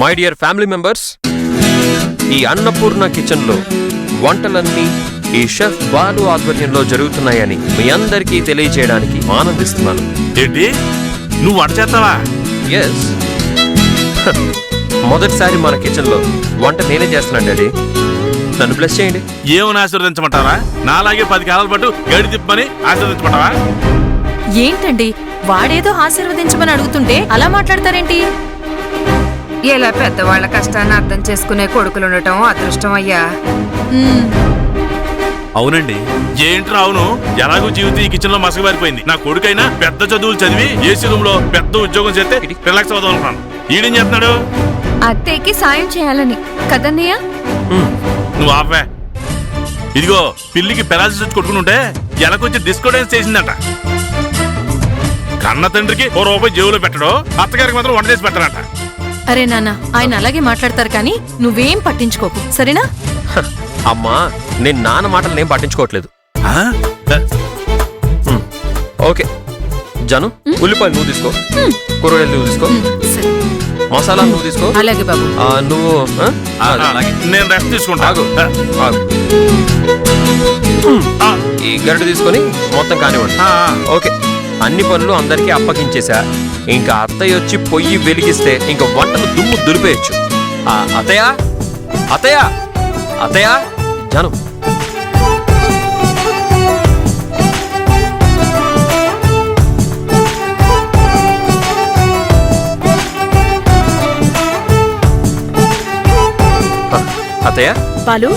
My dear family members, ఈ Annapurna kitchen లో వంటలన్నీ ఈ షెఫ్ బాలు ఆధ్వర్యంలో జరుగుతున్నాయని మీ అందరికీ తెలియజేయడానికి ఆనందిస్తున్నాను. ఏంటి, నువ్వు వంట చేస్తావా? ఎస్, మొదటిసారి మన కిచెన్ లో వంట నేనే చేస్తున్నాను డాడీ. నన్ను బ్లెస్ చేయండి. ఏమని ఆశీర్వదించమంటారా? నాలాగే 10 కాలాల పాటు గడి తిప్పని ఆశీర్వదించమంటావా? ఏంటండి, వాడేదో ఆశీర్వదించమని అడుగుతుంటే అలా మాట్లాడతారేంటి? ఇలా పెద్దవాళ్ల కష్టాన్ని అర్థం చేసుకునే కొడుకులు ఉండటం అదృష్టం అయ్యా. అవునండి. ఏంట్రా అవును? ఎలాగో జీవితం ఈ కిచెన్ లో మసకబారిపోయింది. నా కొడుకైనా పెద్ద చదువులు చదివి ఏసీ రూమ్ లో పెద్ద ఉద్యోగం చేస్తే రిలాక్స్ అవుదాం అనుకున్నాను. ఈడేం చేస్తున్నాడు? అత్తయ్యకి సాయం చేయాలని కదన్నయ్య. నువ్వు ఆపే. ఇదిగో, పిల్లికి పెరాల్సిస్ వచ్చి కొట్టుకుంటుంటే ఎలాకొచ్చి డిస్కో డాన్స్ చేసిందట. కన్న తండ్రికి ₹1 జేబులో పెట్టడం, అత్తగారికి మాత్రం వంట చేసి పెట్టడంట. అరే నాన్న, ఆయన అలాగే మాట్లాడతారు కానీ నువ్వేం పట్టించుకోకు, సరేనా? అమ్మా, నేను నాన్న మాటలు నేను పట్టించుకోవట్లేదు. ఓకే జను, ఉల్లిపాయలు నువ్వు తీసుకో, కూరగాయలు నువ్వు తీసుకో, మసాలా నువ్వు తీసుకో. అలాగే బాబు. నువ్వు నేను రెస్ట్ తీసుకుంటా. ఈ గరిటె తీసుకొని మొత్తం కానివ్వండి. ఓకే, అన్ని పనులు అందరికీ అప్పగించేశా. ఇంకా అత్తయ్య వచ్చి పొయ్యి వెలిగిస్తే ఇంకా వంటలు దుమ్ము దులిపేయచ్చు. అత్తయ్య అత్తయ్య అత్తయ్య, జాను అత్తయ్య. బాలు,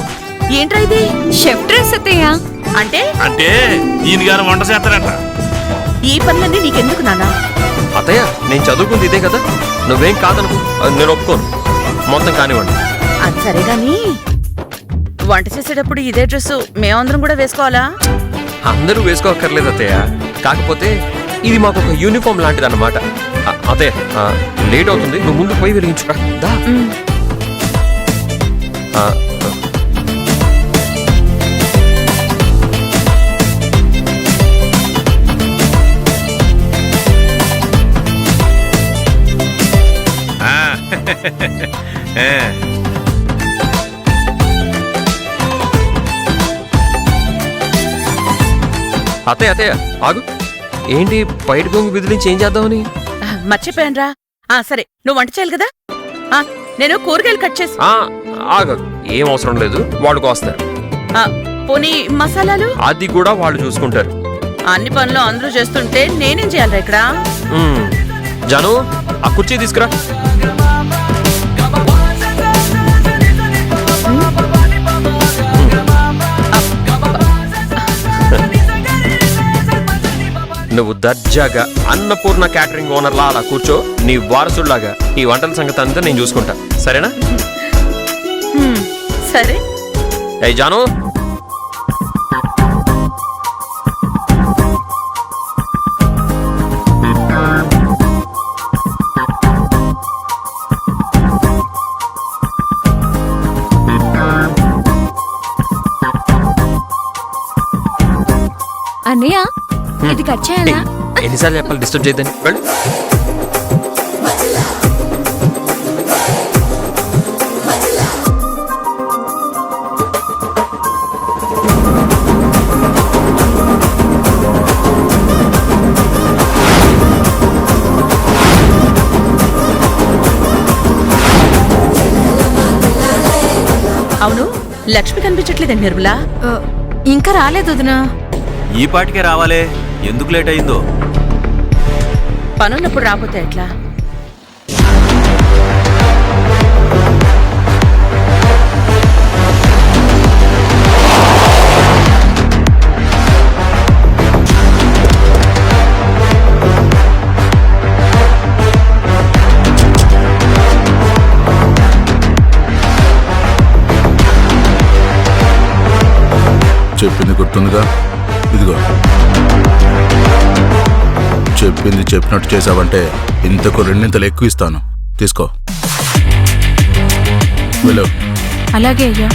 ఏంట్రా ఇది? షెఫ్ డ్రెస్ అత్తయ్య. అంటే అంటే ఈయన గారు వంట చేస్తారంట. ఈ పనులన్నీ నీకెందుకు నాన్నా? అత్తయ్య, నేను చదువుకుంది ఇదే కదా, నువ్వేం కాదనుకో, నేను ఒప్పుకోను. మొత్తం కానివ్వండి. అది సరే గాని వంట చేసేటప్పుడు ఇదే డ్రెస్ మేమందరం కూడా వేసుకోవాలా? అందరూ వేసుకోక్కర్లేదు అత్తయ్య, కాకపోతే ఇది మాకు ఒక యూనిఫామ్ లాంటిది అన్నమాట. అత్తయ్య, లేట్ అవుతుంది, నువ్వు ముందు పోయి వెలిగించురా. దా. అత్తయ్య అత్తయ్య ఆగు. ఏంటి బయట గొంగు విధులించి ఏం చేద్దామని? మర్చిపోయానురా. సరే, నువ్వు వంట చేయాలి కదా, నేను కూరగాయలు కట్ చేసి. ఆగు, ఏం అవసరం లేదు, వాళ్ళు కోస్తారు. పోనీ మసాలాలు? అది కూడా వాళ్ళు చూసుకుంటారు. అన్ని పనులు అందరూ చేస్తుంటే నేనేం చేయాలరా ఇక్కడ? జాను, ఆ కుర్చీ తీసుకురా. నువ్వు దర్జాగా అన్నపూర్ణ క్యాటరింగ్ ఓనర్లా అలా కూర్చో. నీ వారసుడిలాగా ఈ వంటల సంగతి అంతా నేను చూసుకుంటా, సరేనా? సరే. ఏ జాను, అన్నయ్య, ఇది కట్ చేయాలా? ఎన్నిసార్లు చెప్పాలి డిస్టర్బ్ చేయదని? వెళ్ళు. అవును, లక్ష్మి కనిపించట్లేదండి నిర్మలా. ఇంకా రాలేదు వదినా. ఈ పాటికే రావాలే, ఎందుకు లేట్ అయిందో? పనున్నప్పుడు రాకపోతే ఎట్లా? చెప్పింది గుర్తుందిగా? ఇదిగో, చెప్పింది చెప్పినట్టు చేసావంటే ఇంతకు 2 ఎక్కువ ఇస్తాను, తీసుకో. వెళ్ళు. అలాగే అయ్యా.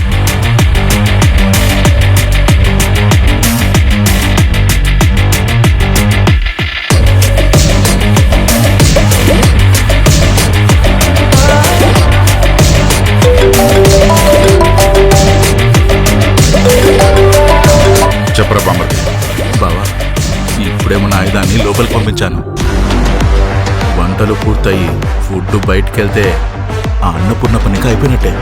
లోపలికి పంపించాను. వంటలు పూర్తయి ఫుడ్ బయటికి వెళ్తే ఆ అన్నపూర్ణ పనికి అయిపోయినట్టే.